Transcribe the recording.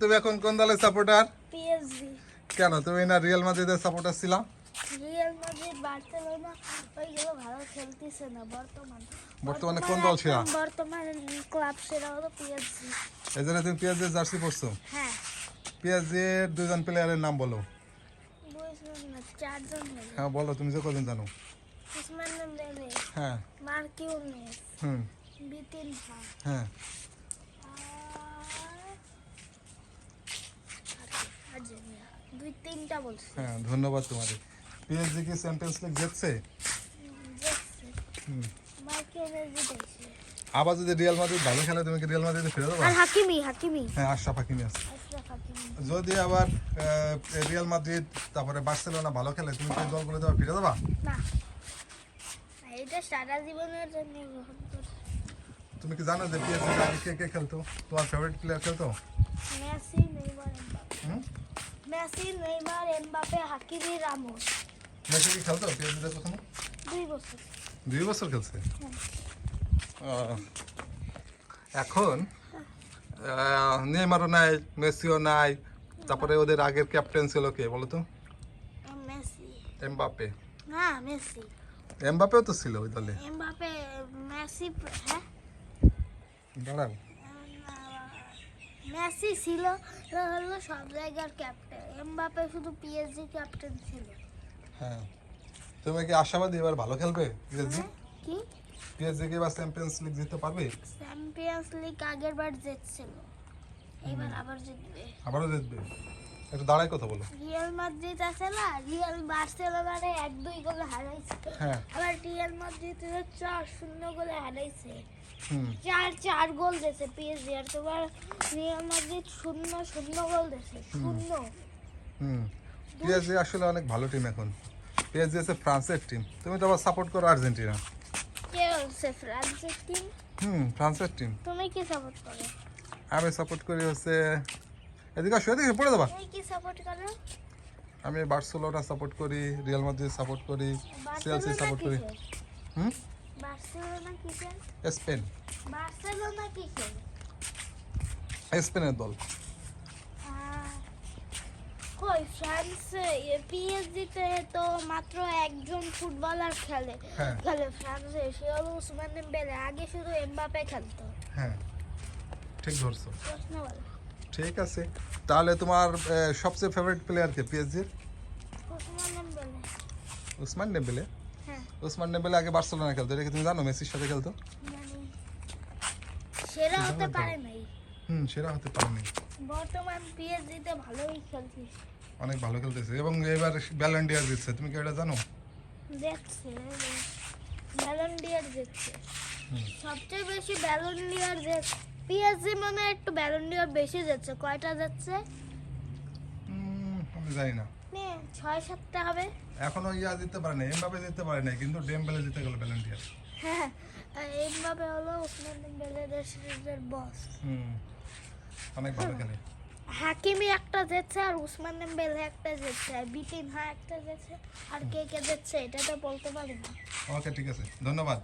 তুমি এখন কোন দলের সাপোর্টার? পিএসজি। কেন তুমি না রিয়াল মাদ্রিদের সাপোর্টার ছিলা? রিয়াল মাদ্রিদ বার্সেলোনা ওইগুলো ভালো খেলতেছে না বর্তমানে কোন দল ছিল? বর্তমানে ক্লাব সেরা হলো পিএসজি। এই জন্য তুমি পিএসজি জার্সি পরছো? হ্যাঁ। পিএসজি এর দুজন প্লেয়ারের নাম বলো। বুঝলাম না, চারজন হলো। হ্যাঁ বলো, তুমি যে কজন জানো। উসমান দেমবেলে, হ্যাঁ। মার্কিউনেস, বিতিনহা, হ্যাঁ। দুই তিনটা বলছি। হ্যাঁ ধন্যবাদ তোমাদের। পিএসজি কি চ্যাম্পিয়ন্স লিগ জিতছে? মার্কিউনেস জিতেছে। আবার যদি রিয়াল মাদ্রিদ ভালো খেলে তুমি কি রিয়াল মাদ্রিদে ফিরে যাবে? আর হাকিমি। হ্যাঁ আশরাফ হাকিমি আছে। আশরাফ হাকিমি। যদি আবার রিয়াল মাদ্রিদ তারপরে বার্সেলোনা ভালো খেলে তুমি কি দলগুলোতে আবার ফিরে যাবা? না, এটা সারা জীবনের জন্য গ্রহণ করে। তুমি কি জানো যে পিএসজি আগে কে কে খেলতো? তোমার ফেভারিট প্লেয়ার খেলতো? Messi, Neymar, Mbappe. হুম? Messi, Neymar, Mbappe, Hakimi, Ramos. Messi কি খেলতো পিএসজিতে কখনো? 2 বছর। 2 বছর খেলছে। হ্যাঁ। এখন নেইমারও নাই, মেসিও নাই, তারপরে ওদের আগের ক্যাপ্টেন ছিল কে বলো তো? মেসি। এমবাপে। না, মেসি। এমবাপেও তো ছিল ওই দলে। Mbappe, Messi. হ্যাঁ, দাঁড়াও। মেসি ছিল হলো সব জায়গার ক্যাপ্টেন। এমবাপে শুধু পিএসজি ক্যাপ্টেন ছিল। হ্যাঁ, তুমি কি আশাবাদী এবার ভালো খেলবে পিএসজি? কি? পিএসজি কি এবার চ্যাম্পিয়ন্স লিগ জিততে পারবে? চ্যাম্পিয়ন্স লিগ আগের বার জিতছিল, এবার আবার জিতবে। আবারও জিতবে? একটু দাঁড়ায় কথা বলো। রিয়াল মাদ্রিদ আছে না, রিয়াল বার্সেলোনারে 1-2 গোলে হারাইছে। হ্যাঁ। আবার রিয়াল মাদ্রিদ 4-0 গোলে হারাইছে। হুম। 4 গোল দিয়েছে পিএসজি, আর তোমার রিয়াল মাদ্রিদ 0 গোল দিয়েছে। 0। হুম। পিএসজি আসলে অনেক ভালো টিম এখন। পিএসজি আছে ফ্রান্সের টিম। তুমি তো আবার সাপোর্ট করো আর্জেন্টিনা। কে বলছে ফ্রান্সের টিম? ফ্রান্সের টিম। তুমি কি সাপোর্ট করো? আমি সাপোর্ট করি হচ্ছে এদিকে আসো, এদিকে পড়ে যাবা। তুমি কি সাপোর্ট করো? আমি বার্সেলোনা সাপোর্ট করি, রিয়াল মাদ্রিদ সাপোর্ট করি, চেলসি বার্সেলোনা সাপোর্ট করি। কিসের? হুম। বার্সেলোনা কিসের? স্পেন। বার্সেলোনা কিসের? স্পেনের দল। কই ফ্রান্সে পিএসজি তে তো মাত্র একজন ফুটবলার খেলে। হ্যাঁ। ফ্রান্সে, সে হলো উসমান দেমবেলে। আগে শুধু এমবাপে খেলতো। হ্যাঁ ঠিক ধরছো। প্রশ্ন বলো। ঠিক আছে, তাহলে তোমার সবচেয়ে ফেভারিট প্লেয়ার কে পিএসজির? উসমান দেমবেলে। উসমান ডেম্বেলে। হ্যাঁ, উসমান ডেম্বেলে আগে বার্সেলোনা খেলতো, এটা কি তুমি জানো? মেসির সাথে খেলতো। মানে সেরা হতে পারে নাই। সেরা হতে পারেনি। বর্তমান পিএসজি তে ভালোই খেলছে। অনেক ভালো খেলতেছে এবং এবার ব্যালন ডি'র জিতছে, তুমি কি এটা জানো? দেখছে ব্যালন ডি'র জিতছে। সবচেয়ে বেশি ব্যালন ডি'র যে পিএসজি মনে একটু ব্যালন ডি'র বেশি যাচ্ছে। কয়টা যাচ্ছে? আমি জানি না। 6-7টা হবে। এখনো ইয়া জিততে পারে না, এমবাপে জিততে পারে না, কিন্তু ডেম্বেলে জিতে গেল ব্যালন ডি। হ্যাঁ, এমবাপে হলো উসমান দেমবেলের সিরিজের বস। অনেক ভালো খেলে। হাকিমি একটা জিতছে, আর উসমান দেমবেলে একটা জিতছে, বিতিনহা একটা জিতছে, আর কে কে জিতছে এটা তো বলতে পারি না। ওকে ঠিক আছে, ধন্যবাদ।